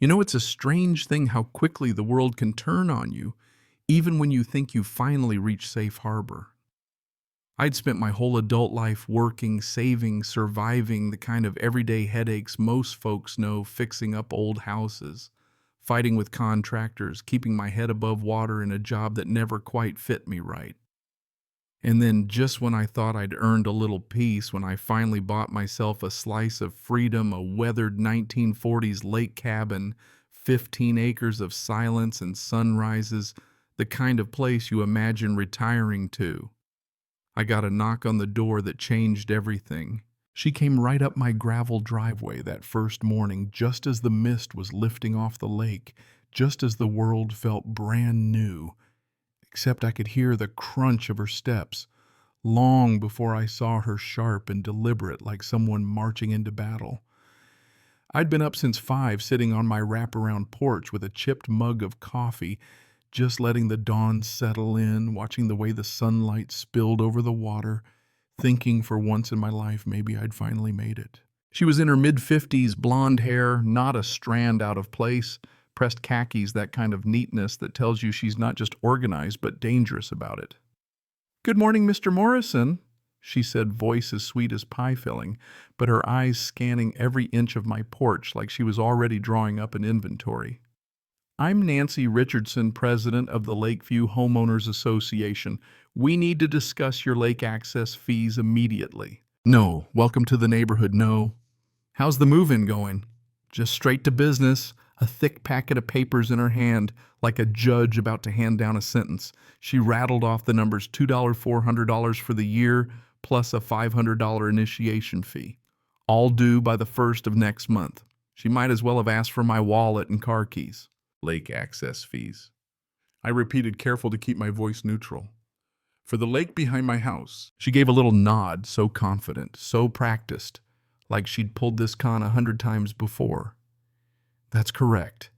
You know, it's a strange thing how quickly the world can turn on you, even when you think you finally reach safe harbor. I'd spent my whole adult life working, saving, surviving the kind of everyday headaches most folks know, fixing up old houses, fighting with contractors, keeping my head above water in a job that never quite fit me right. And then just when I thought I'd earned a little peace, when I finally bought myself a slice of freedom, a weathered 1940s lake cabin, 15 acres of silence and sunrises, the kind of place you imagine retiring to, I got a knock on the door that changed everything. She came right up my gravel driveway that first morning, just as the mist was lifting off the lake, just as the world felt brand new, except I could hear the crunch of her steps, long before I saw her sharp and deliberate like someone marching into battle. I'd been up since 5, sitting on my wraparound porch with a chipped mug of coffee, just letting the dawn settle in, watching the way the sunlight spilled over the water, thinking for once in my life maybe I'd finally made it. She was in her mid-50s, blonde hair, not a strand out of place, pressed khakis, that kind of neatness that tells you she's not just organized but dangerous about it. "Good morning, Mr. Morrison," she said, voice as sweet as pie filling, but her eyes scanning every inch of my porch like she was already drawing up an inventory. "I'm Nancy Richardson, president of the Lakeview Homeowners Association. We need to discuss your lake access fees immediately." "No, welcome to the neighborhood, no." "How's the move-in going?" "Just straight to business," a thick packet of papers in her hand, like a judge about to hand down a sentence. She rattled off the numbers: $2, $400 for the year, plus a $500 initiation fee. All due by the 1st of next month. She might as well have asked for my wallet and car keys. "Lake access fees," I repeated, careful to keep my voice neutral. "For the lake behind my house." She gave a little nod, so confident, so practiced, like she'd pulled this con 100 times before. "That's correct.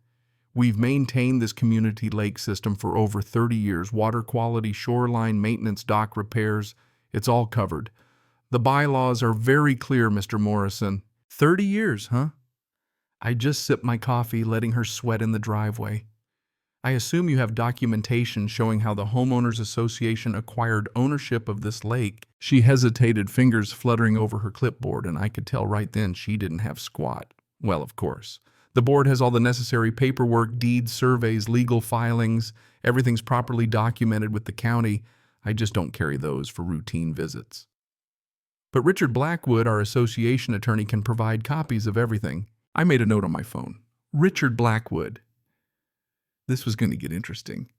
We've maintained this community lake system for over 30 years. Water quality, shoreline maintenance, dock repairs, it's all covered. The bylaws are very clear, Mr. Morrison." 30 years, huh? I just sipped my coffee, letting her sweat in the driveway. "I assume you have documentation showing how the Homeowners Association acquired ownership of this lake." She hesitated, fingers fluttering over her clipboard, and I could tell right then she didn't have squat. "Well, of course. The board has all the necessary paperwork, deeds, surveys, legal filings. Everything's properly documented with the county. I just don't carry those for routine visits. But Richard Blackwood, our association attorney, can provide copies of everything." I made a note on my phone. Richard Blackwood. This was going to get interesting.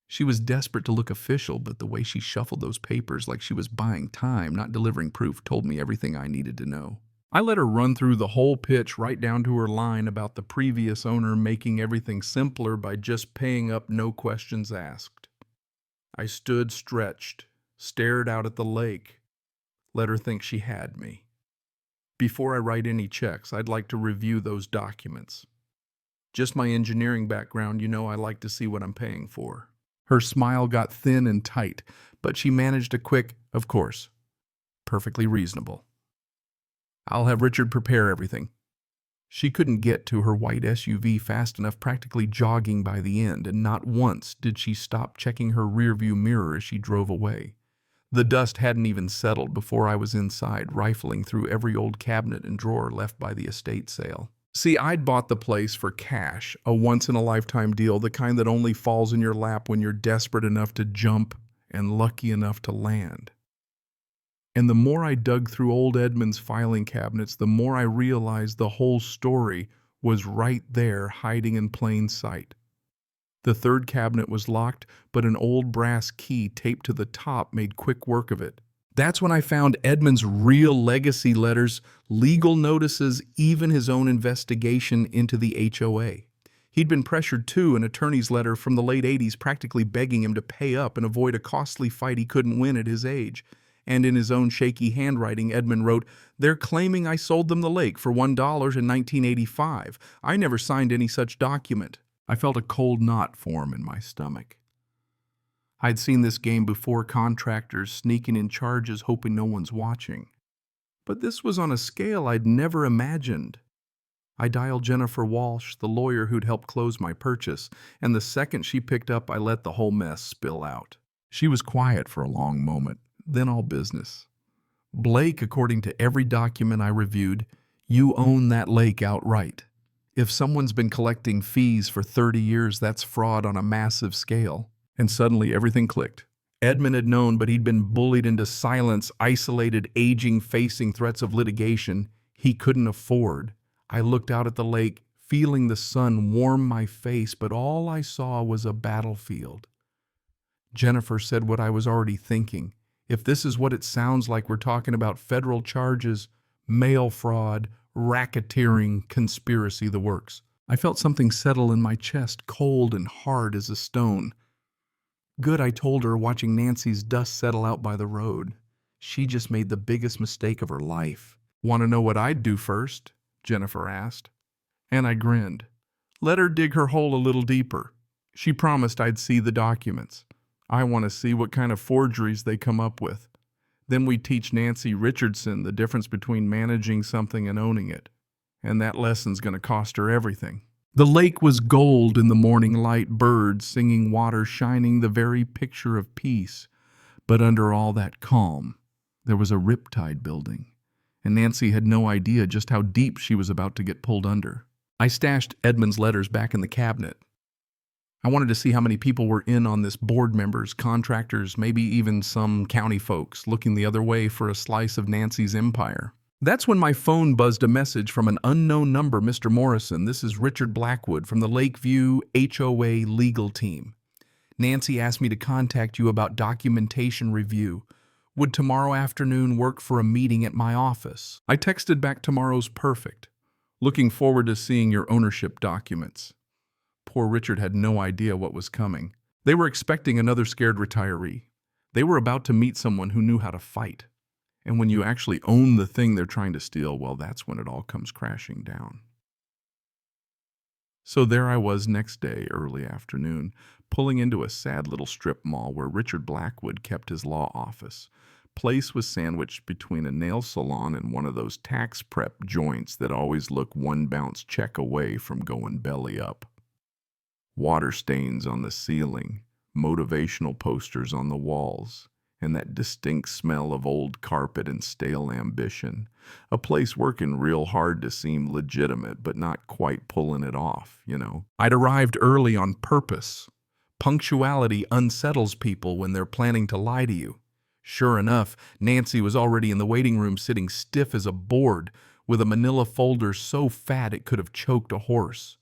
She was desperate to look official, but the way she shuffled those papers like she was buying time, not delivering proof, told me everything I needed to know. I let her run through the whole pitch right down to her line about the previous owner making everything simpler by just paying up, no questions asked. I stood stretched, stared out at the lake, let her think she had me. "Before I write any checks, I'd like to review those documents. Just my engineering background, you know, I like to see what I'm paying for." Her smile got thin and tight, but she managed a quick, "Of course. Perfectly reasonable. I'll have Richard prepare everything." She couldn't get to her white SUV fast enough, practically jogging by the end, and not once did she stop checking her rearview mirror as she drove away. The dust hadn't even settled before I was inside, rifling through every old cabinet and drawer left by the estate sale. See, I'd bought the place for cash, a once-in-a-lifetime deal, the kind that only falls in your lap when you're desperate enough to jump and lucky enough to land. And the more I dug through old Edmund's filing cabinets, the more I realized the whole story was right there, hiding in plain sight. The third cabinet was locked, but an old brass key taped to the top made quick work of it. That's when I found Edmund's real legacy letters, legal notices, even his own investigation into the HOA. He'd been pressured too, an attorney's letter from the late 80s practically begging him to pay up and avoid a costly fight he couldn't win at his age. And in his own shaky handwriting, Edmund wrote, "They're claiming I sold them the lake for $1 in 1985. I never signed any such document." I felt a cold knot form in my stomach. I'd seen this game before, contractors sneaking in charges hoping no one's watching. But this was on a scale I'd never imagined. I dialed Jennifer Walsh, the lawyer who'd helped close my purchase, and the second she picked up, I let the whole mess spill out. She was quiet for a long moment, then all business. Blake, according to every document I reviewed, you own that lake outright. If someone's been collecting fees for 30 years, that's fraud on a massive scale. And suddenly everything clicked. Edmund had known, but he'd been bullied into silence, isolated, aging, facing threats of litigation he couldn't afford. I looked out at the lake, feeling the sun warm my face, but all I saw was a battlefield. Jennifer said what I was already thinking. If this is what it sounds like, we're talking about federal charges, mail fraud, racketeering, conspiracy, the works. I felt something settle in my chest, cold and hard as a stone. Good, I told her, watching Nancy's dust settle out by the road. She just made the biggest mistake of her life. Want to know what I'd do first? Jennifer asked. And I grinned. Let her dig her hole a little deeper. She promised I'd see the documents. I want to see what kind of forgeries they come up with. Then we teach Nancy Richardson the difference between managing something and owning it. And that lesson's going to cost her everything. The lake was gold in the morning light, birds singing, water shining, the very picture of peace. But under all that calm, there was a riptide building. And Nancy had no idea just how deep she was about to get pulled under. I stashed Edmund's letters back in the cabinet. I wanted to see how many people were in on this, board members, contractors, maybe even some county folks looking the other way for a slice of Nancy's empire. That's when my phone buzzed a message from an unknown number. Mr. Morrison, this is Richard Blackwood from the Lakeview HOA legal team. Nancy asked me to contact you about documentation review. Would tomorrow afternoon work for a meeting at my office? I texted back, tomorrow's perfect. Looking forward to seeing your ownership documents. Poor Richard had no idea what was coming. They were expecting another scared retiree. They were about to meet someone who knew how to fight. And when you actually own the thing they're trying to steal, well, that's when it all comes crashing down. So there I was next day, early afternoon, pulling into a sad little strip mall where Richard Blackwood kept his law office. Place was sandwiched between a nail salon and one of those tax prep joints that always look one bounce check away from going belly up. Water stains on the ceiling, motivational posters on the walls, and that distinct smell of old carpet and stale ambition. A place working real hard to seem legitimate, but not quite pulling it off, you know. I'd arrived early on purpose. Punctuality unsettles people when they're planning to lie to you. Sure enough, Nancy was already in the waiting room, sitting stiff as a board, with a manila folder so fat it could have choked a horse.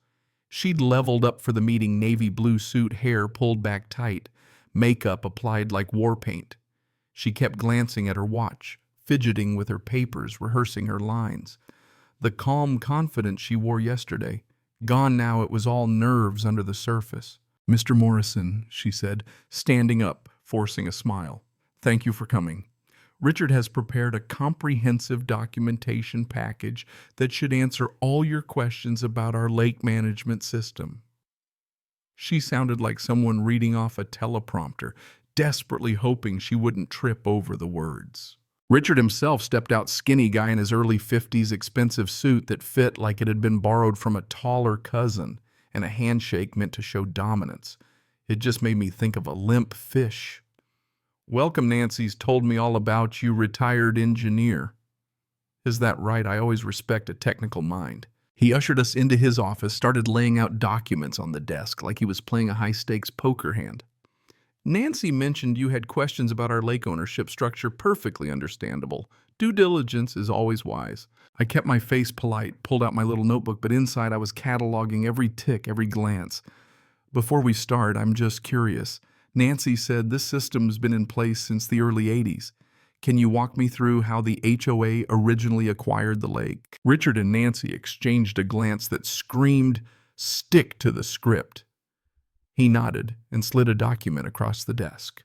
She'd leveled up for the meeting, navy blue suit, hair pulled back tight, makeup applied like war paint. She kept glancing at her watch, fidgeting with her papers, rehearsing her lines. The calm confidence she wore yesterday, gone now, it was all nerves under the surface. Mr. Morrison, she said, standing up, forcing a smile. Thank you for coming. Richard has prepared a comprehensive documentation package that should answer all your questions about our lake management system. She sounded like someone reading off a teleprompter, desperately hoping she wouldn't trip over the words. Richard himself stepped out, skinny guy in his early 50s, expensive suit that fit like it had been borrowed from a taller cousin, and a handshake meant to show dominance. It just made me think of a limp fish. Welcome, Nancy's told me all about you, retired engineer. Is that right? I always respect a technical mind. He ushered us into his office, started laying out documents on the desk like he was playing a high-stakes poker hand. Nancy mentioned you had questions about our lake ownership structure. Perfectly understandable. Due diligence is always wise. I kept my face polite, pulled out my little notebook, but inside I was cataloging every tick, every glance. Before we start, I'm just curious. Nancy said this system's been in place since the early 80s. Can you walk me through how the HOA originally acquired the lake? Richard and Nancy exchanged a glance that screamed, "Stick to the script." He nodded and slid a document across the desk.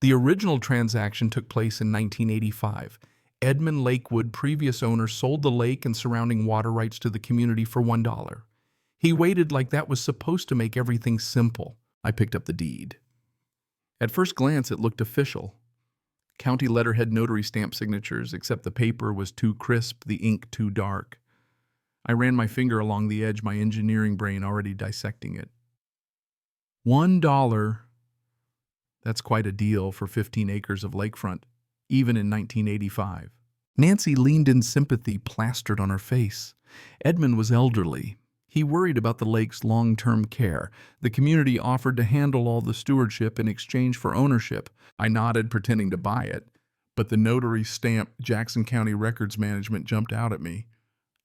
The original transaction took place in 1985. Edmund Lakewood, previous owner, sold the lake and surrounding water rights to the community for $1. He waited like that was supposed to make everything simple. I picked up the deed. At first glance, it looked official. County letterhead, notary stamp signatures, except the paper was too crisp, the ink too dark. I ran my finger along the edge, my engineering brain already dissecting it. $1. That's quite a deal for 15 acres of lakefront, even in 1985. Nancy leaned in sympathy plastered on her face. Edmund was elderly. He worried about the lake's long-term care. The community offered to handle all the stewardship in exchange for ownership. I nodded, pretending to buy it, but the notary stamp Jackson County Records Management jumped out at me.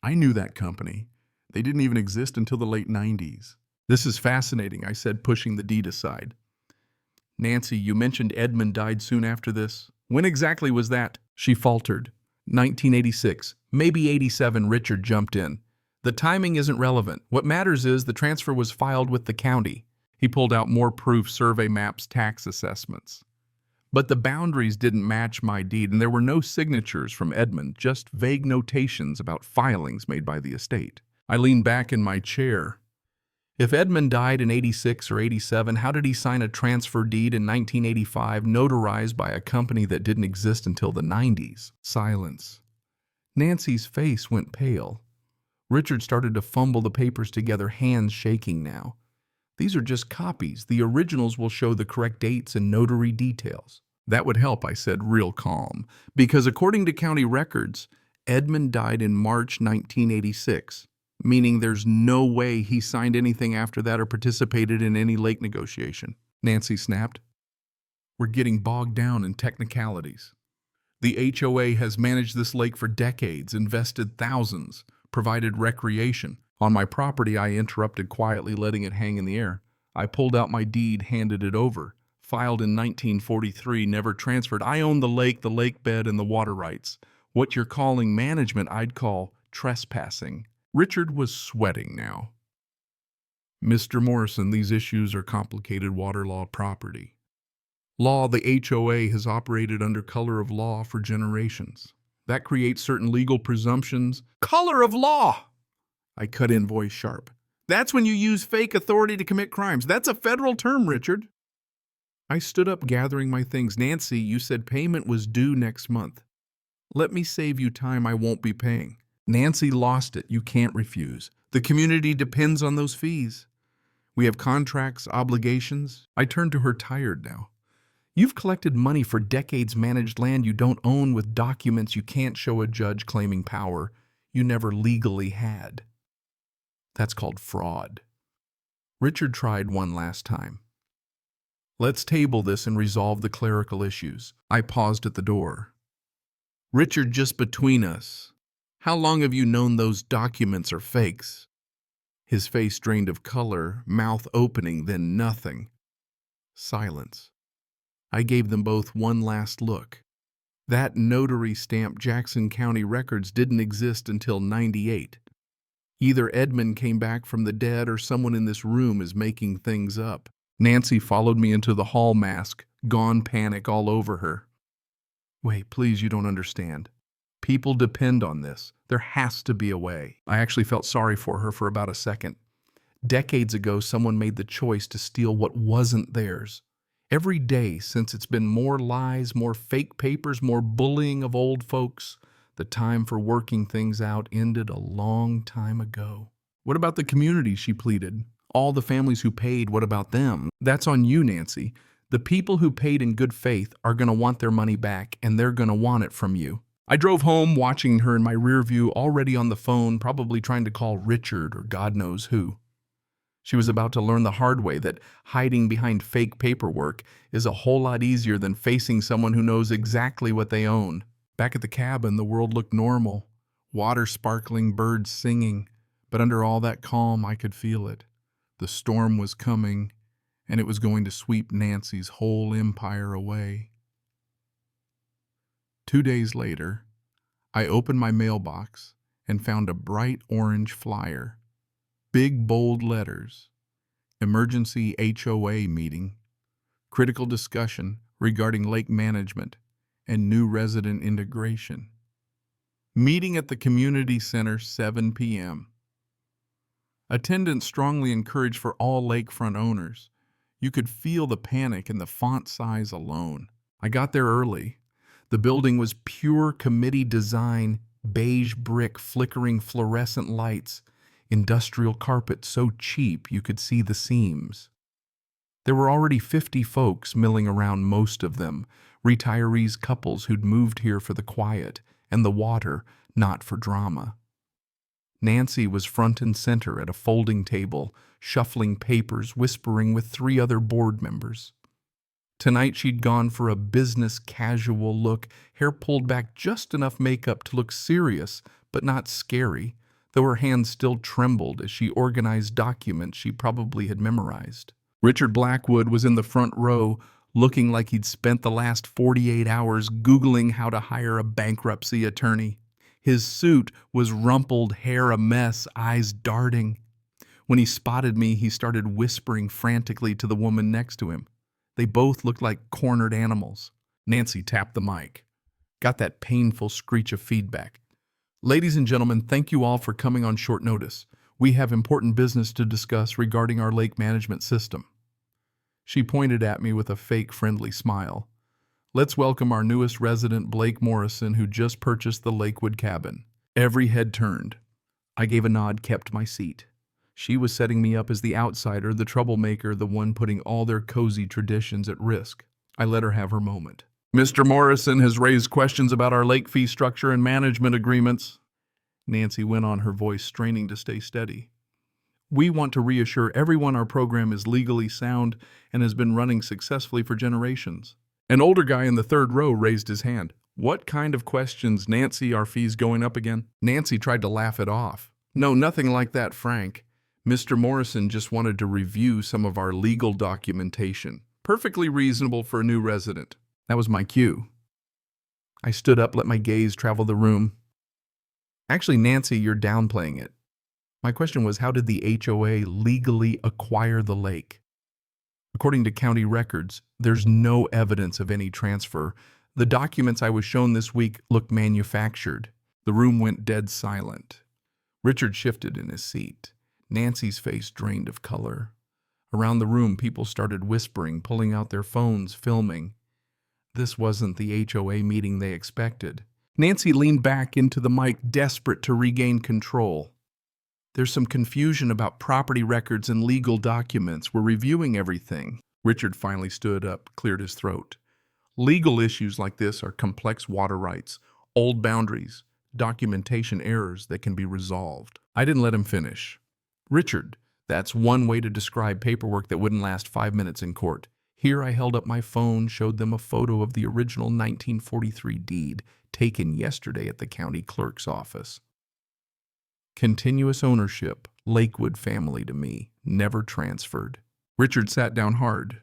I knew that company. They didn't even exist until the late 90s. This is fascinating, I said, pushing the deed aside. Nancy, you mentioned Edmund died soon after this. When exactly was that? She faltered. 1986, maybe 87, Richard jumped in. The timing isn't relevant. What matters is the transfer was filed with the county. He pulled out more proof, survey maps, tax assessments. But the boundaries didn't match my deed, and there were no signatures from Edmund, just vague notations about filings made by the estate. I leaned back in my chair. If Edmund died in 86 or 87, how did he sign a transfer deed in 1985 notarized by a company that didn't exist until the 90s? Silence. Nancy's face went pale. Richard started to fumble the papers together, hands shaking now. These are just copies. The originals will show the correct dates and notary details. That would help, I said, real calm, because according to county records, Edmund died in March 1986, meaning there's no way he signed anything after that or participated in any lake negotiation. Nancy snapped. We're getting bogged down in technicalities. The HOA has managed this lake for decades, invested thousands, provided recreation. On my property, I interrupted quietly, letting it hang in the air. I pulled out my deed, handed it over. Filed in 1943, never transferred. I own the lake bed, and the water rights. What you're calling management, I'd call trespassing. Richard was sweating now. Mr. Morrison, these issues are complicated water law property. Law, the HOA has operated under color of law for generations. That creates certain legal presumptions. Color of law! I cut in, voice sharp. That's when you use fake authority to commit crimes. That's a federal term, Richard. I stood up, gathering my things. Nancy, you said payment was due next month. Let me save you time. I won't be paying. Nancy lost it. You can't refuse. The community depends on those fees. We have contracts, obligations. I turned to her, tired now. You've collected money for decades, managed land you don't own with documents you can't show a judge, claiming power you never legally had. That's called fraud. Richard tried one last time. Let's table this and resolve the clerical issues. I paused at the door. Richard, just between us, how long have you known those documents are fakes? His face drained of color, mouth opening, then nothing. Silence. I gave them both one last look. That notary stamped Jackson County Records didn't exist until '98. Either Edmund came back from the dead or someone in this room is making things up. Nancy followed me into the hall, mask, gone, panic all over her. Wait, please, you don't understand. People depend on this. There has to be a way. I actually felt sorry for her for about a second. Decades ago, someone made the choice to steal what wasn't theirs. Every day since, it's been more lies, more fake papers, more bullying of old folks. The time for working things out ended a long time ago. What about the community, she pleaded. All the families who paid, what about them? That's on you, Nancy. The people who paid in good faith are going to want their money back, and they're going to want it from you. I drove home, watching her in my rear view, already on the phone, probably trying to call Richard or God knows who. She was about to learn the hard way that hiding behind fake paperwork is a whole lot easier than facing someone who knows exactly what they own. Back at the cabin, the world looked normal. Water sparkling, birds singing. But under all that calm, I could feel it. The storm was coming, and it was going to sweep Nancy's whole empire away. 2 days later, I opened my mailbox and found a bright orange flyer. Big, bold letters. Emergency HOA meeting. Critical discussion regarding lake management and new resident integration. Meeting at the community center, 7 p.m. Attendance strongly encouraged for all lakefront owners. You could feel the panic in the font size alone. I got there early. The building was pure committee design, beige brick flickering fluorescent lights, industrial carpet so cheap you could see the seams. There were already 50 folks milling around, most of them retirees, couples who'd moved here for the quiet and the water, not for drama. Nancy was front and center at a folding table, shuffling papers, whispering with 3 other board members. Tonight she'd gone for a business casual look, hair pulled back, just enough makeup to look serious but not scary, though her hands still trembled as she organized documents she probably had memorized. Richard Blackwood was in the front row, looking like he'd spent the last 48 hours Googling how to hire a bankruptcy attorney. His suit was rumpled, hair a mess, eyes darting. When he spotted me, he started whispering frantically to the woman next to him. They both looked like cornered animals. Nancy tapped the mic. Got that painful screech of feedback. Ladies and gentlemen, thank you all for coming on short notice. We have important business to discuss regarding our lake management system. She pointed at me with a fake friendly smile. Let's welcome our newest resident, Blake Morrison, who just purchased the Lakewood cabin. Every head turned. I gave a nod, kept my seat. She was setting me up as the outsider, the troublemaker, the one putting all their cozy traditions at risk. I let her have her moment. Mr. Morrison has raised questions about our lake fee structure and management agreements. Nancy went on, her voice straining to stay steady. We want to reassure everyone our program is legally sound and has been running successfully for generations. An older guy in the third row raised his hand. What kind of questions, Nancy? Our fees going up again? Nancy tried to laugh it off. No, nothing like that, Frank. Mr. Morrison just wanted to review some of our legal documentation. Perfectly reasonable for a new resident. That was my cue. I stood up, let my gaze travel the room. Actually, Nancy, you're downplaying it. My question was, how did the HOA legally acquire the lake? According to county records, there's no evidence of any transfer. The documents I was shown this week looked manufactured. The room went dead silent. Richard shifted in his seat. Nancy's face drained of color. Around the room, people started whispering, pulling out their phones, filming. This wasn't the HOA meeting they expected. Nancy leaned back into the mic, desperate to regain control. There's some confusion about property records and legal documents. We're reviewing everything. Richard finally stood up, cleared his throat. Legal issues like this are complex water rights, old boundaries, documentation errors that can be resolved. I didn't let him finish. Richard, that's one way to describe paperwork that wouldn't last 5 minutes in court. Here I held up my phone, showed them a photo of the original 1943 deed taken yesterday at the county clerk's office. Continuous ownership, Lakewood family to me, never transferred. Richard sat down hard.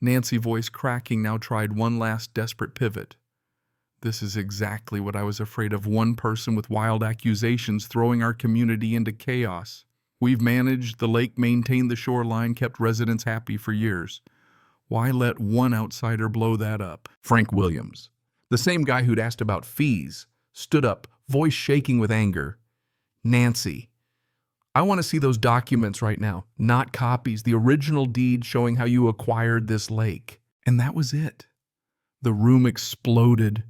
Nancy, voice cracking, now tried one last desperate pivot. This is exactly what I was afraid of, one person with wild accusations throwing our community into chaos. We've managed the lake, maintained the shoreline, kept residents happy for years. Why let one outsider blow that up? Frank Williams, the same guy who'd asked about fees, stood up, voice shaking with anger. Nancy, I want to see those documents right now, not copies, the original deed showing how you acquired this lake. And that was it. The room exploded.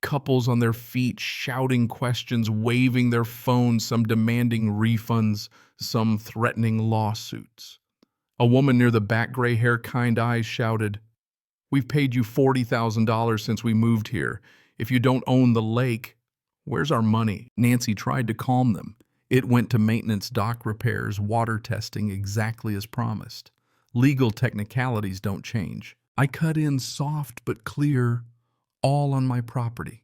Couples on their feet, shouting questions, waving their phones, some demanding refunds, some threatening lawsuits. A woman near the back, gray hair, kind eyes, shouted, "We've paid you $40,000 since we moved here. If you don't own the lake, where's our money?" Nancy tried to calm them. It went to maintenance, dock repairs, water testing, exactly as promised. Legal technicalities don't change. I cut in soft but clear, all on my property,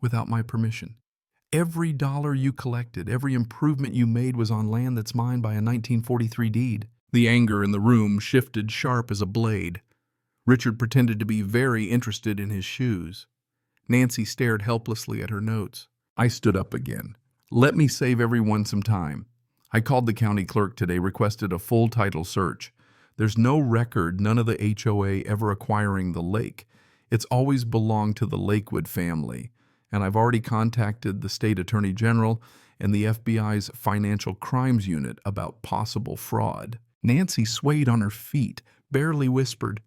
without my permission. Every dollar you collected, every improvement you made was on land that's mine by a 1943 deed. The anger in the room shifted sharp as a blade. Richard pretended to be very interested in his shoes. Nancy stared helplessly at her notes. I stood up again. Let me save everyone some time. I called the county clerk today, requested a full title search. There's no record, none of the HOA ever acquiring the lake. It's always belonged to the Lakewood family. And I've already contacted the state attorney general and the FBI's financial crimes unit about possible fraud. Nancy swayed on her feet, barely whispered,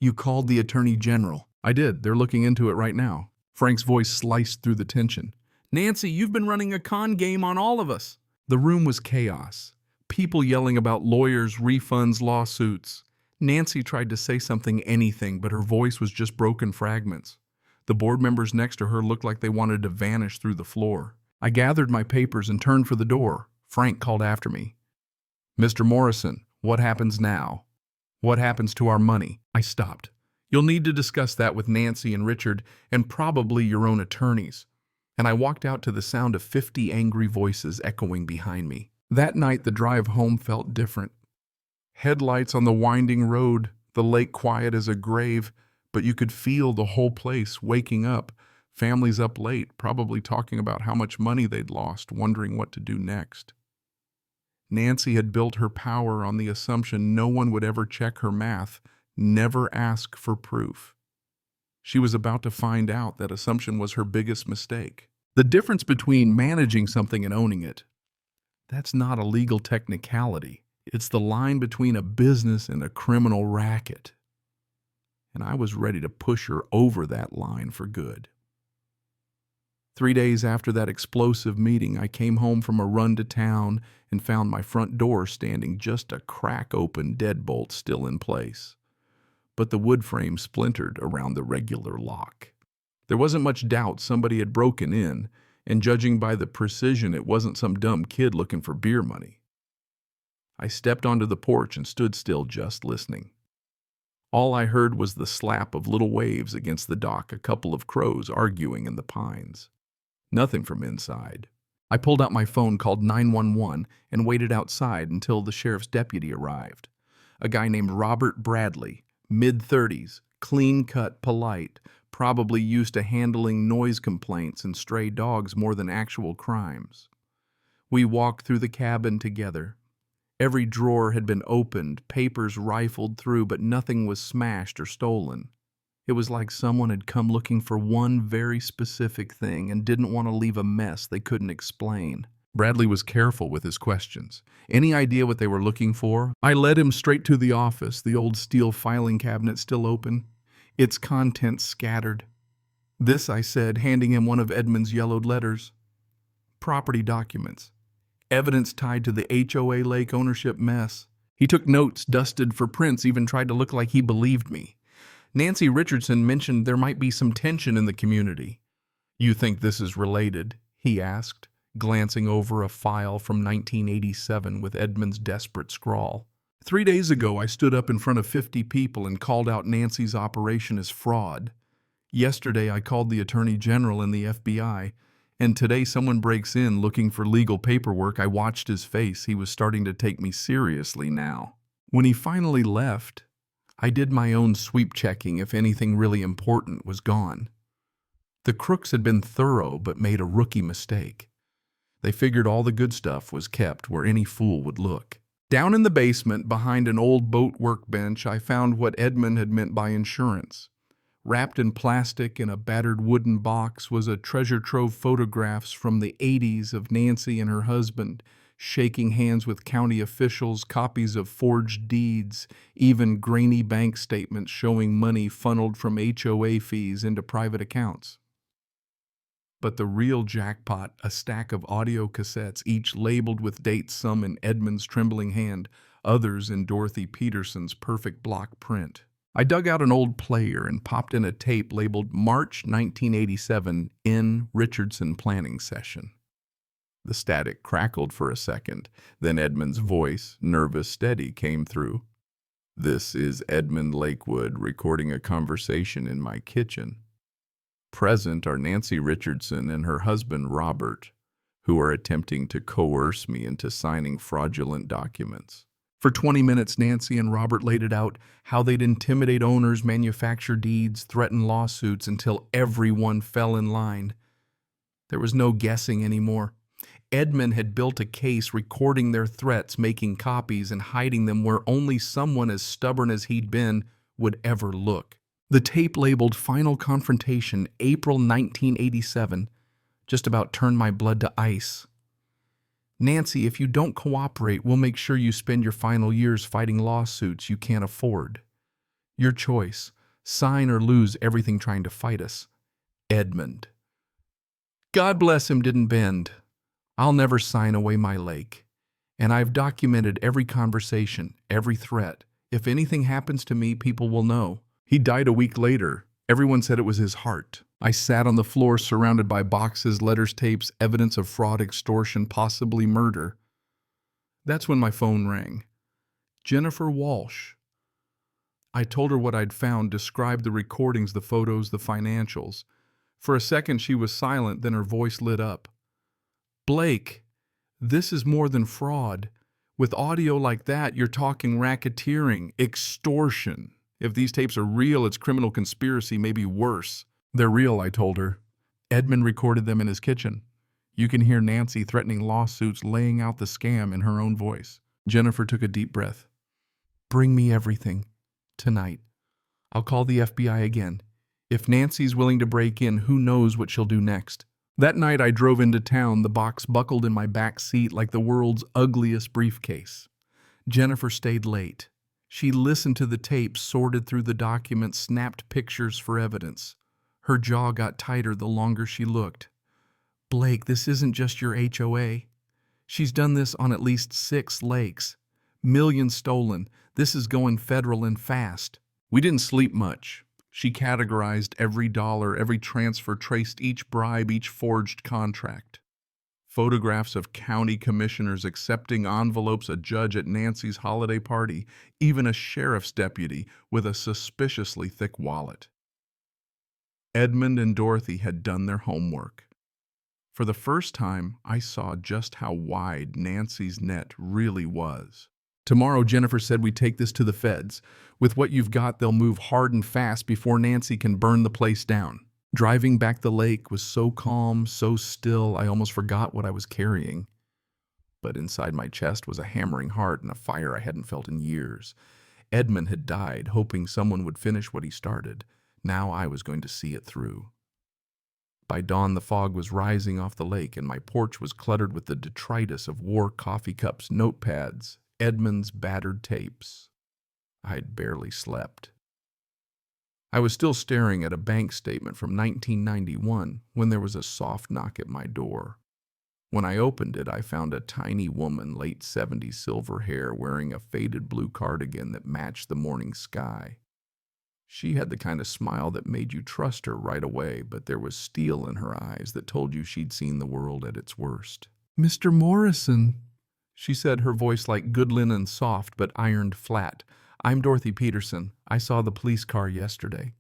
"You called the attorney general." I did. They're looking into it right now. Frank's voice sliced through the tension. Nancy, you've been running a con game on all of us. The room was chaos. People yelling about lawyers, refunds, lawsuits. Nancy tried to say anything, but her voice was just broken fragments. The board members next to her looked like they wanted to vanish through the floor. I gathered my papers and turned for the door. Frank called after me. Mr. Morrison, what happens now? What happens to our money? I stopped. You'll need to discuss that with Nancy and Richard and probably your own attorneys. And I walked out to the sound of 50 angry voices echoing behind me. That night, the drive home felt different. Headlights on the winding road, the lake quiet as a grave, but you could feel the whole place waking up. Families up late, probably talking about how much money they'd lost, wondering what to do next. Nancy had built her power on the assumption no one would ever check her math, never ask for proof. She was about to find out that assumption was her biggest mistake. The difference between managing something and owning it, that's not a legal technicality. It's the line between a business and a criminal racket. And I was ready to push her over that line for good. 3 days after that explosive meeting, I came home from a run to town and found my front door standing just a crack open deadbolt still in place. But the wood frame splintered around the regular lock. There wasn't much doubt somebody had broken in, and judging by the precision, it wasn't some dumb kid looking for beer money. I stepped onto the porch and stood still, just listening. All I heard was the slap of little waves against the dock, a couple of crows arguing in the pines. Nothing from inside. I pulled out my phone, called 911, and waited outside until the sheriff's deputy arrived. A guy named Robert Bradley, mid-30s, clean-cut, polite, probably used to handling noise complaints and stray dogs more than actual crimes. We walked through the cabin together. Every drawer had been opened, papers rifled through, but nothing was smashed or stolen. It was like someone had come looking for one very specific thing and didn't want to leave a mess they couldn't explain. Bradley was careful with his questions. Any idea what they were looking for? I led him straight to the office, the old steel filing cabinet still open, its contents scattered. This, I said, handing him one of Edmund's yellowed letters. Property documents. Evidence tied to the HOA lake ownership mess. He took notes, dusted for prints, even tried to look like he believed me. Nancy Richardson mentioned there might be some tension in the community. You think this is related? He asked, glancing over a file from 1987 with Edmund's desperate scrawl. 3 days ago, I stood up in front of 50 people and called out Nancy's operation as fraud. Yesterday, I called the Attorney General and the FBI. And today someone breaks in looking for legal paperwork. I watched his face. He was starting to take me seriously now. When he finally left, I did my own sweep checking if anything really important was gone. The crooks had been thorough but made a rookie mistake. They figured all the good stuff was kept where any fool would look. Down in the basement, behind an old boat workbench, I found what Edmund had meant by insurance. Wrapped in plastic in a battered wooden box was a treasure trove of photographs from the 80s of Nancy and her husband, shaking hands with county officials, copies of forged deeds, even grainy bank statements showing money funneled from HOA fees into private accounts. But the real jackpot, a stack of audio cassettes, each labeled with dates, some in Edmund's trembling hand, others in Dorothy Peterson's perfect block print. I dug out an old player and popped in a tape labeled March 1987 in Richardson Planning Session. The static crackled for a second. Then Edmund's voice, nervous, steady, came through. This is Edmund Lakewood recording a conversation in my kitchen. Present are Nancy Richardson and her husband Robert, who are attempting to coerce me into signing fraudulent documents. For 20 minutes, Nancy and Robert laid it out, how they'd intimidate owners, manufacture deeds, threaten lawsuits until everyone fell in line. There was no guessing anymore. Edmund had built a case recording their threats, making copies, and hiding them where only someone as stubborn as he'd been would ever look. The tape labeled Final Confrontation, April 1987, just about turned my blood to ice. Nancy, if you don't cooperate, we'll make sure you spend your final years fighting lawsuits you can't afford. Your choice, sign or lose everything trying to fight us. Edmund. God bless him didn't bend. I'll never sign away my lake. And I've documented every conversation, every threat. If anything happens to me, people will know. He died a week later. Everyone said it was his heart. I sat on the floor surrounded by boxes, letters, tapes, evidence of fraud, extortion, possibly murder. That's when my phone rang. Jennifer Walsh. I told her what I'd found, described the recordings, the photos, the financials. For a second she was silent, then her voice lit up. Blake, this is more than fraud. With audio like that, you're talking racketeering, extortion. If these tapes are real, it's criminal conspiracy, maybe worse. They're real, I told her. Edmund recorded them in his kitchen. You can hear Nancy threatening lawsuits, laying out the scam in her own voice. Jennifer took a deep breath. Bring me everything. Tonight. I'll call the FBI again. If Nancy's willing to break in, who knows what she'll do next. That night I drove into town, the box buckled in my back seat like the world's ugliest briefcase. Jennifer stayed late. She listened to the tapes, sorted through the documents, snapped pictures for evidence. Her jaw got tighter the longer she looked. Blake, this isn't just your HOA. She's done this on at least 6 lakes. Millions stolen. This is going federal and fast. We didn't sleep much. She categorized every dollar, every transfer, traced each bribe, each forged contract. Photographs of county commissioners accepting envelopes, a judge at Nancy's holiday party, even a sheriff's deputy with a suspiciously thick wallet. Edmund and Dorothy had done their homework. For the first time, I saw just how wide Nancy's net really was. Tomorrow, Jennifer said, we take this to the feds. With what you've got, they'll move hard and fast before Nancy can burn the place down. Driving back the lake was so calm, so still, I almost forgot what I was carrying. But inside my chest was a hammering heart and a fire I hadn't felt in years. Edmund had died, hoping someone would finish what he started. Now I was going to see it through. By dawn, the fog was rising off the lake, and my porch was cluttered with the detritus of war coffee cups, notepads, Edmund's battered tapes. I'd barely slept. I was still staring at a bank statement from 1991 when there was a soft knock at my door. When I opened it, I found a tiny woman, late 70s, silver hair, wearing a faded blue cardigan that matched the morning sky. She had the kind of smile that made you trust her right away, but there was steel in her eyes that told you she'd seen the world at its worst. Mr. Morrison, she said, her voice like good linen, soft but ironed flat. I'm Dorothy Peterson. I saw the police car yesterday.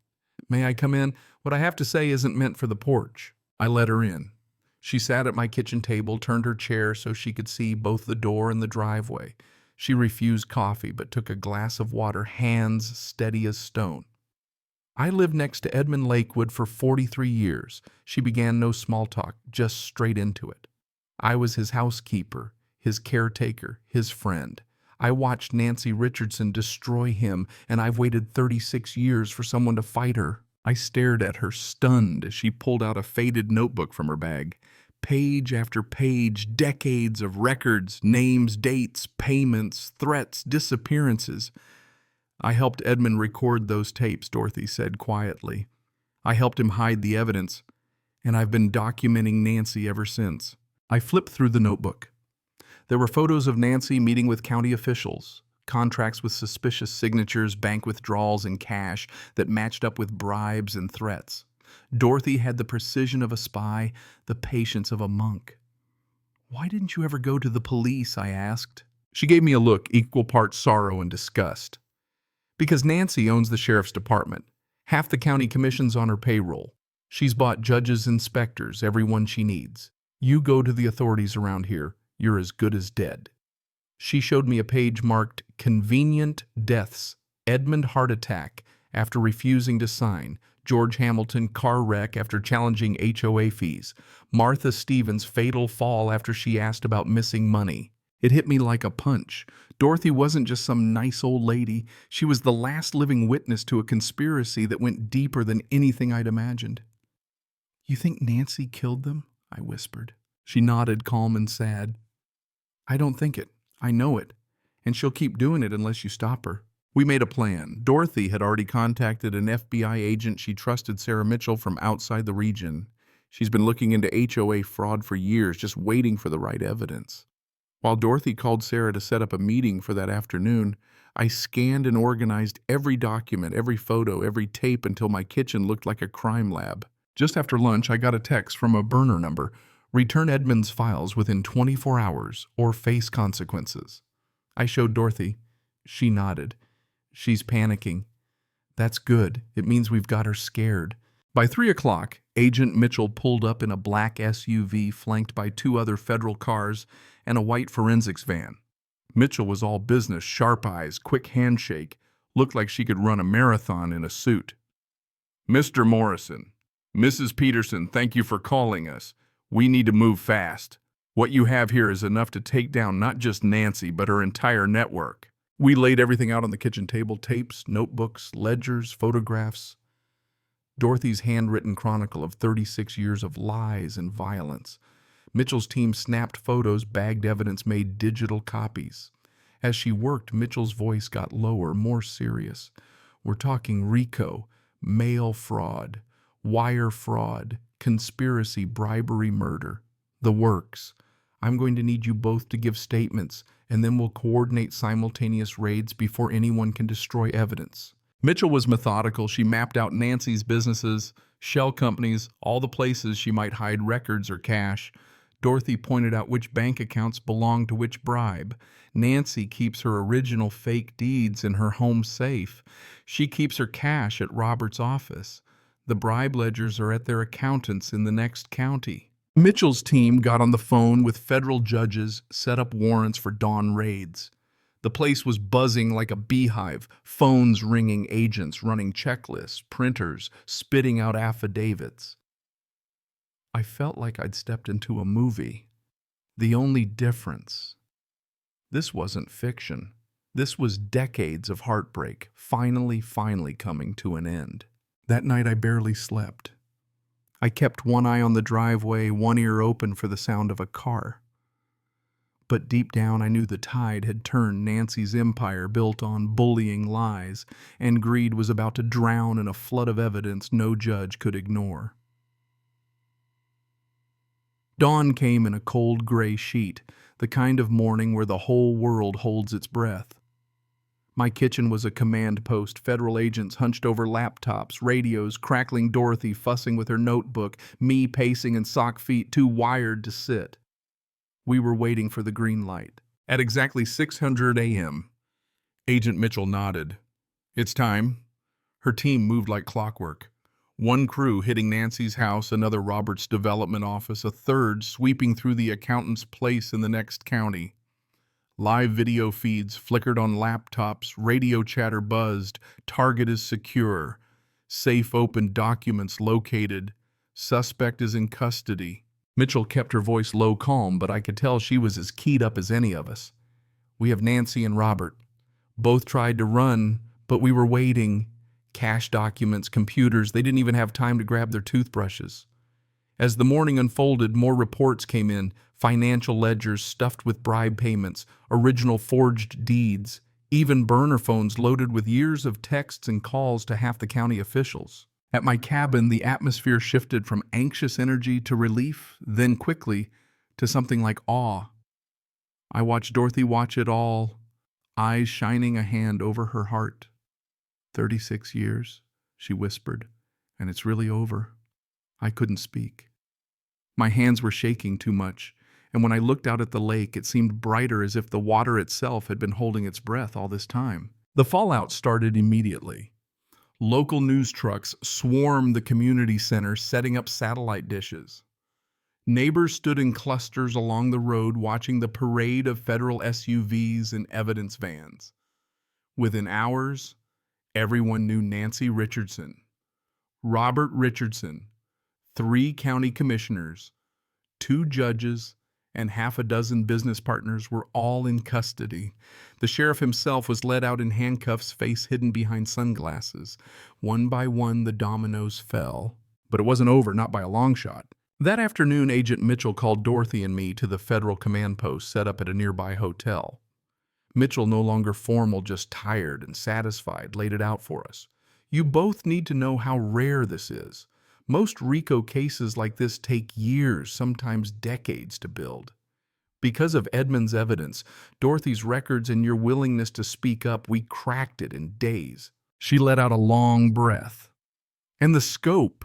May I come in? What I have to say isn't meant for the porch. I let her in. She sat at my kitchen table, turned her chair so she could see both the door and the driveway. She refused coffee but took a glass of water, hands steady as stone. I lived next to Edmund Lakewood for 43 years. She began no small talk, just straight into it. I was his housekeeper, his caretaker, his friend. I watched Nancy Richardson destroy him, and I've waited 36 years for someone to fight her. I stared at her, stunned, as she pulled out a faded notebook from her bag. Page after page, decades of records, names, dates, payments, threats, disappearances. I helped Edmund record those tapes, Dorothy said quietly. I helped him hide the evidence, and I've been documenting Nancy ever since. I flipped through the notebook. There were photos of Nancy meeting with county officials, contracts with suspicious signatures, bank withdrawals in cash that matched up with bribes and threats. Dorothy had the precision of a spy, the patience of a monk. Why didn't you ever go to the police? I asked. She gave me a look, equal parts sorrow and disgust. Because Nancy owns the sheriff's department. Half the county commission's on her payroll. She's bought judges, inspectors, everyone she needs. You go to the authorities around here, you're as good as dead. She showed me a page marked Convenient Deaths, Edmund heart attack after refusing to sign, George Hamilton car wreck after challenging HOA fees, Martha Stevens fatal fall after she asked about missing money. It hit me like a punch. Dorothy wasn't just some nice old lady. She was the last living witness to a conspiracy that went deeper than anything I'd imagined. You think Nancy killed them? I whispered. She nodded, calm and sad. I don't think it. I know it. And she'll keep doing it unless you stop her. We made a plan. Dorothy had already contacted an FBI agent she trusted, Sarah Mitchell, from outside the region. She's been looking into HOA fraud for years, just waiting for the right evidence. While Dorothy called Sarah to set up a meeting for that afternoon, I scanned and organized every document, every photo, every tape until my kitchen looked like a crime lab. Just after lunch, I got a text from a burner number. Return Edmund's files within 24 hours or face consequences. I showed Dorothy. She nodded. She's panicking. That's good. It means we've got her scared. By 3 o'clock, Agent Mitchell pulled up in a black SUV flanked by 2 other federal cars and a white forensics van. Mitchell was all business, sharp eyes, quick handshake, looked like she could run a marathon in a suit. Mr. Morrison, Mrs. Peterson, thank you for calling us. We need to move fast. What you have here is enough to take down not just Nancy, but her entire network. We laid everything out on the kitchen table, tapes, notebooks, ledgers, photographs. Dorothy's handwritten chronicle of 36 years of lies and violence. Mitchell's team snapped photos, bagged evidence, made digital copies. As she worked, Mitchell's voice got lower, more serious. We're talking RICO, mail fraud, wire fraud, conspiracy, bribery, murder. The works. I'm going to need you both to give statements, and then we'll coordinate simultaneous raids before anyone can destroy evidence. Mitchell was methodical. She mapped out Nancy's businesses, shell companies, all the places she might hide records or cash. Dorothy pointed out which bank accounts belonged to which bribe. Nancy keeps her original fake deeds in her home safe. She keeps her cash at Robert's office. The bribe ledgers are at their accountants in the next county. Mitchell's team got on the phone with federal judges, set up warrants for dawn raids. The place was buzzing like a beehive, phones ringing, agents running checklists, printers spitting out affidavits. I felt like I'd stepped into a movie. The only difference, this wasn't fiction. This was decades of heartbreak, finally coming to an end. That night I barely slept. I kept one eye on the driveway, one ear open for the sound of a car. But deep down I knew the tide had turned. Nancy's empire, built on bullying, lies, and greed, was about to drown in a flood of evidence no judge could ignore. Dawn came in a cold gray sheet, the kind of morning where the whole world holds its breath. My kitchen was a command post, federal agents hunched over laptops, radios crackling, Dorothy fussing with her notebook, me pacing in sock feet, too wired to sit. We were waiting for the green light. At exactly 6:00 a.m., Agent Mitchell nodded. It's time. Her team moved like clockwork. One crew hitting Nancy's house, another Robert's development office, a third sweeping through the accountant's place in the next county. Live video feeds flickered on laptops, radio chatter buzzed, target is secure, safe open, documents located, suspect is in custody. Mitchell kept her voice low, calm, but I could tell she was as keyed up as any of us. We have Nancy and Robert. Both tried to run, but we were waiting. Cash documents, computers, they didn't even have time to grab their toothbrushes. As the morning unfolded, more reports came in, financial ledgers stuffed with bribe payments, original forged deeds, even burner phones loaded with years of texts and calls to half the county officials. At my cabin, the atmosphere shifted from anxious energy to relief, then quickly to something like awe. I watched Dorothy watch it all, eyes shining, a hand over her heart. 36 years, she whispered, and it's really over. I couldn't speak. My hands were shaking too much, and when I looked out at the lake, it seemed brighter, as if the water itself had been holding its breath all this time. The fallout started immediately. Local news trucks swarmed the community center, setting up satellite dishes. Neighbors stood in clusters along the road, watching the parade of federal SUVs and evidence vans. Within hours, everyone knew Nancy Richardson, Robert Richardson, 3 county commissioners, 2 judges, and half a dozen business partners were all in custody. The sheriff himself was led out in handcuffs, face hidden behind sunglasses. One by one, the dominoes fell. But it wasn't over, not by a long shot. That afternoon, Agent Mitchell called Dorothy and me to the federal command post set up at a nearby hotel. Mitchell, no longer formal, just tired and satisfied, laid it out for us. You both need to know how rare this is. Most RICO cases like this take years, sometimes decades to build. Because of Edmund's evidence, Dorothy's records, and your willingness to speak up, we cracked it in days. She let out a long breath. And the scope,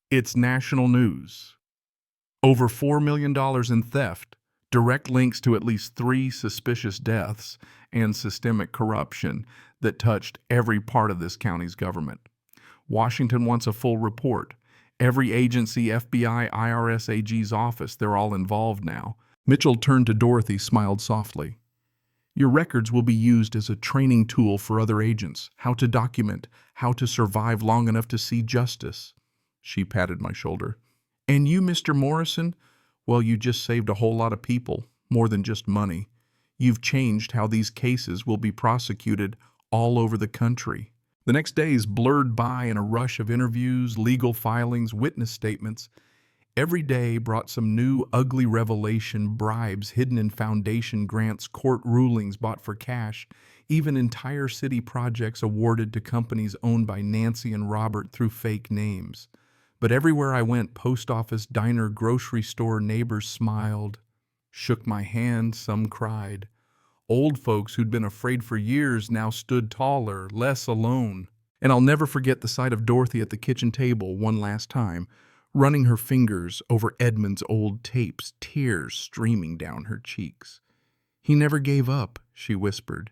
it's national news. Over $4 million in theft, direct links to at least 3 suspicious deaths, and systemic corruption that touched every part of this county's government. Washington wants a full report. Every agency, FBI, IRS, AG's office, they're all involved now. Mitchell turned to Dorothy, smiled softly. Your records will be used as a training tool for other agents, how to document, how to survive long enough to see justice. She patted my shoulder. And you, Mr. Morrison, well, you just saved a whole lot of people, more than just money. You've changed how these cases will be prosecuted all over the country. The next days blurred by in a rush of interviews, legal filings, witness statements. Every day brought some new ugly revelation, bribes hidden in foundation grants, court rulings bought for cash, even entire city projects awarded to companies owned by Nancy and Robert through fake names. But everywhere I went, post office, diner, grocery store, neighbors smiled, shook my hand, some cried. Old folks who'd been afraid for years now stood taller, less alone. And I'll never forget the sight of Dorothy at the kitchen table one last time, running her fingers over Edmund's old tapes, tears streaming down her cheeks. He never gave up, she whispered.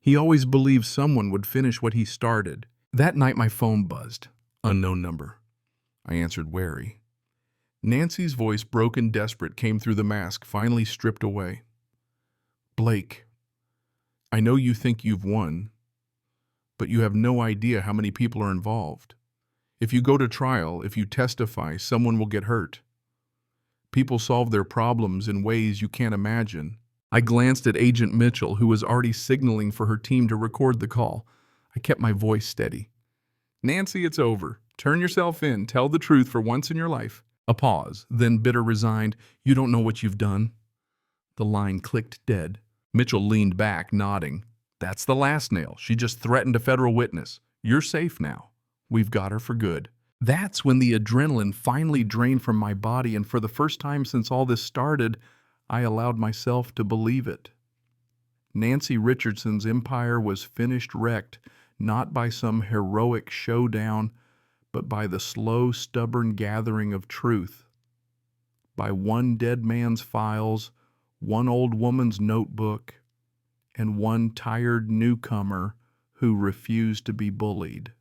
He always believed someone would finish what he started. That night my phone buzzed. Unknown number. I answered, wary. Nancy's voice, broken, desperate, came through the mask, finally stripped away. Blake, I know you think you've won, but you have no idea how many people are involved. If you go to trial, if you testify, someone will get hurt. People solve their problems in ways you can't imagine. I glanced at Agent Mitchell, who was already signaling for her team to record the call. I kept my voice steady. Nancy, it's over. Turn yourself in. Tell the truth for once in your life. A pause, then bitter, resigned. You don't know what you've done. The line clicked dead. Mitchell leaned back, nodding. That's the last nail. She just threatened a federal witness. You're safe now. We've got her for good. That's when the adrenaline finally drained from my body, and for the first time since all this started, I allowed myself to believe it. Nancy Richardson's empire was finished, wrecked, not by some heroic showdown, but by the slow, stubborn gathering of truth. By one dead man's files, one old woman's notebook, and one tired newcomer who refused to be bullied.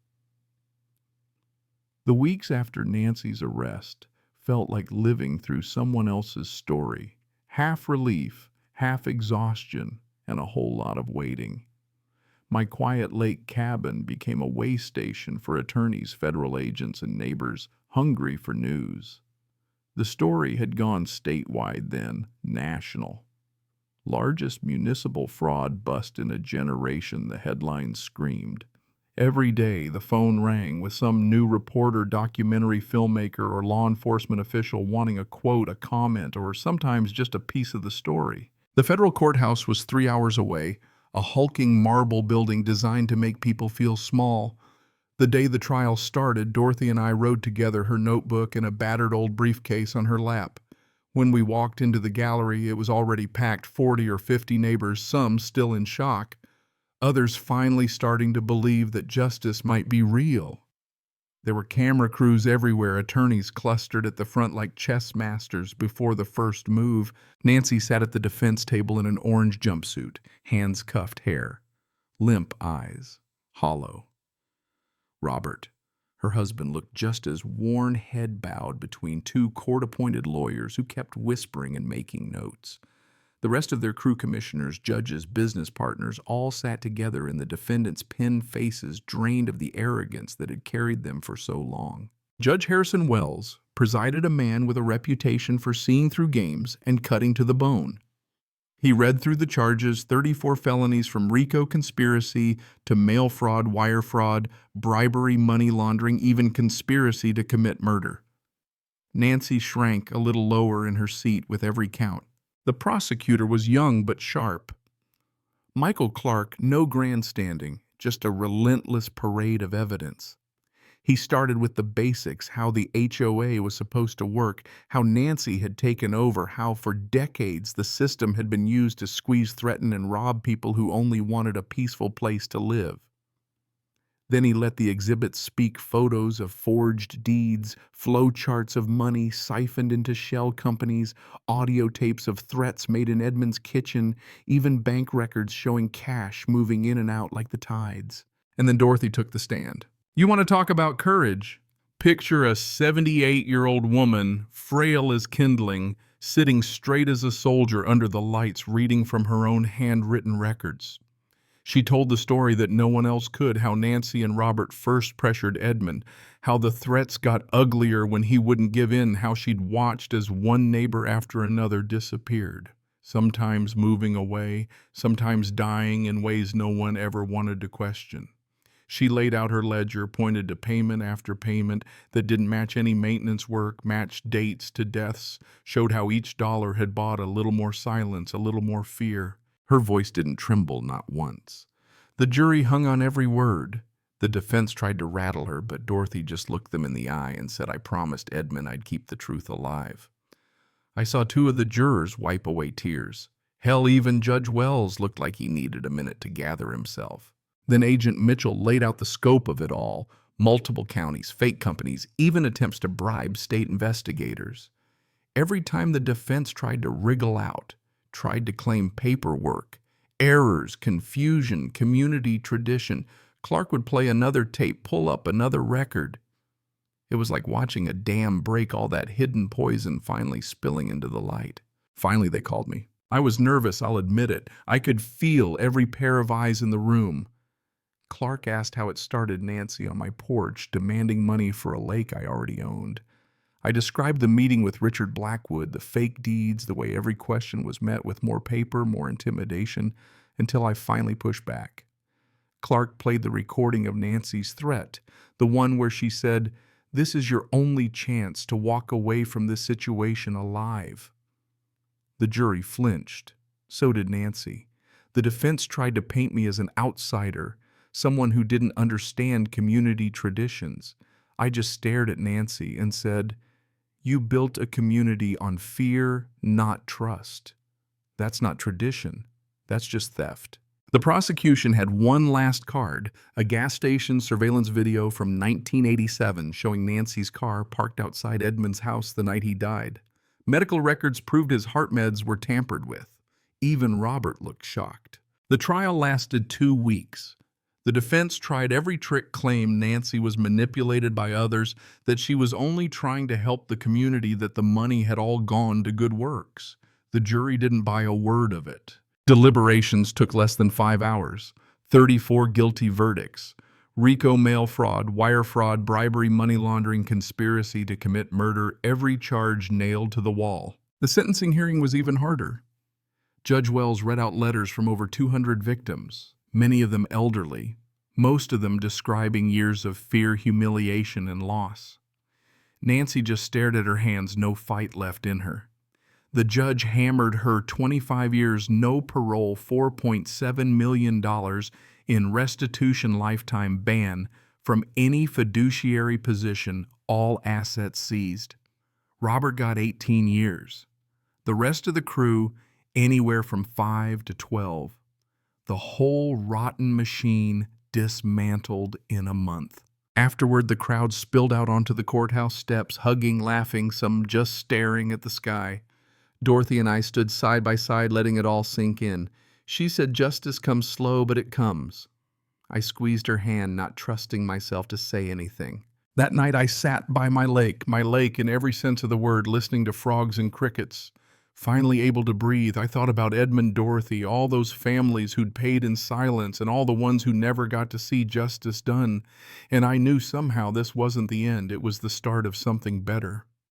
The weeks after Nancy's arrest felt like living through someone else's story. Half relief, half exhaustion, and a whole lot of waiting. My quiet lake cabin became a way station for attorneys, federal agents, and neighbors hungry for news. The story had gone statewide then, national. Largest municipal fraud bust in a generation, the headlines screamed. Every day the phone rang with some new reporter, documentary filmmaker, or law enforcement official wanting a quote, a comment, or sometimes just a piece of the story. The federal courthouse was 3 hours away, a hulking marble building designed to make people feel small. The day the trial started, Dorothy and I rode together, her notebook and a battered old briefcase on her lap. When we walked into the gallery, it was already packed, 40 or 50 neighbors, some still in shock. Others finally starting to believe that justice might be real. There were camera crews everywhere, attorneys clustered at the front like chess masters before the first move. Nancy sat at the defense table in an orange jumpsuit, hands cuffed hair, limp eyes, hollow. Robert, her husband, looked just as worn, head bowed between 2 court-appointed lawyers who kept whispering and making notes. The rest of their crew, commissioners, judges, business partners, all sat together in the defendants' pinned faces, drained of the arrogance that had carried them for so long. Judge Harrison Wells presided, a man with a reputation for seeing through games and cutting to the bone. He read through the charges, 34 felonies from RICO conspiracy to mail fraud, wire fraud, bribery, money laundering, even conspiracy to commit murder. Nancy shrank a little lower in her seat with every count. The prosecutor was young but sharp. Michael Clark, no grandstanding, just a relentless parade of evidence. He started with the basics, how the HOA was supposed to work, how Nancy had taken over, how for decades the system had been used to squeeze, threaten, and rob people who only wanted a peaceful place to live. Then he let the exhibits speak, photos of forged deeds, flowcharts of money siphoned into shell companies, audio tapes of threats made in Edmund's kitchen, even bank records showing cash moving in and out like the tides. And then Dorothy took the stand. You want to talk about courage? Picture a 78-year-old woman, frail as kindling, sitting straight as a soldier under the lights, reading from her own handwritten records. She told the story that no one else could, how Nancy and Robert first pressured Edmund, how the threats got uglier when he wouldn't give in, how she'd watched as one neighbor after another disappeared, sometimes moving away, sometimes dying in ways no one ever wanted to question. She laid out her ledger, pointed to payment after payment that didn't match any maintenance work, matched dates to deaths, showed how each dollar had bought a little more silence, a little more fear. Her voice didn't tremble, not once. The jury hung on every word. The defense tried to rattle her, but Dorothy just looked them in the eye and said, I promised Edmund I'd keep the truth alive. I saw two of the jurors wipe away tears. Hell, even Judge Wells looked like he needed a minute to gather himself. Then Agent Mitchell laid out the scope of it all, multiple counties, fake companies, even attempts to bribe state investigators. Every time the defense tried to wriggle out, tried to claim paperwork, errors, confusion, community tradition, Clark would play another tape, pull up another record. It was like watching a dam break, all that hidden poison finally spilling into the light. Finally, they called me. I was nervous, I'll admit it. I could feel every pair of eyes in the room. Clark asked how it started Nancy on my porch, demanding money for a lake I already owned. I described the meeting with Richard Blackwood, the fake deeds, the way every question was met with more paper, more intimidation, until I finally pushed back. Clark played the recording of Nancy's threat, the one where she said, "This is your only chance to walk away from this situation alive." The jury flinched. So did Nancy. The defense tried to paint me as an outsider, someone who didn't understand community traditions. I just stared at Nancy and said, "You built a community on fear, not trust. That's not tradition. That's just theft." The prosecution had one last card, a gas station surveillance video from 1987 showing Nancy's car parked outside Edmund's house the night he died. Medical records proved his heart meds were tampered with. Even Robert looked shocked. The trial lasted 2 weeks. The defense tried every trick, claimed Nancy was manipulated by others, that she was only trying to help the community, that the money had all gone to good works. The jury didn't buy a word of it. Deliberations took less than 5 hours. 34 guilty verdicts. RICO mail fraud, wire fraud, bribery, money laundering, conspiracy to commit murder, every charge nailed to the wall. The sentencing hearing was even harder. Judge Wells read out letters from over 200 victims, many of them elderly, most of them describing years of fear, humiliation, and loss. Nancy just stared at her hands, no fight left in her. The judge hammered her 25 years, no parole, $4.7 million in restitution, lifetime ban from any fiduciary position, all assets seized. Robert got 18 years. The rest of the crew, anywhere from 5 to 12. The whole rotten machine dismantled in a month. Afterward, the crowd spilled out onto the courthouse steps, hugging, laughing, some just staring at the sky. Dorothy and I stood side by side, letting it all sink in. She said justice comes slow, but it comes. I squeezed her hand, not trusting myself to say anything. That night I sat by my lake in every sense of the word, listening to frogs and crickets. Finally able to breathe, I thought about Edmund, Dorothy, all those families who'd paid in silence, and all the ones who never got to see justice done. And I knew somehow this wasn't the end, it was the start of something better.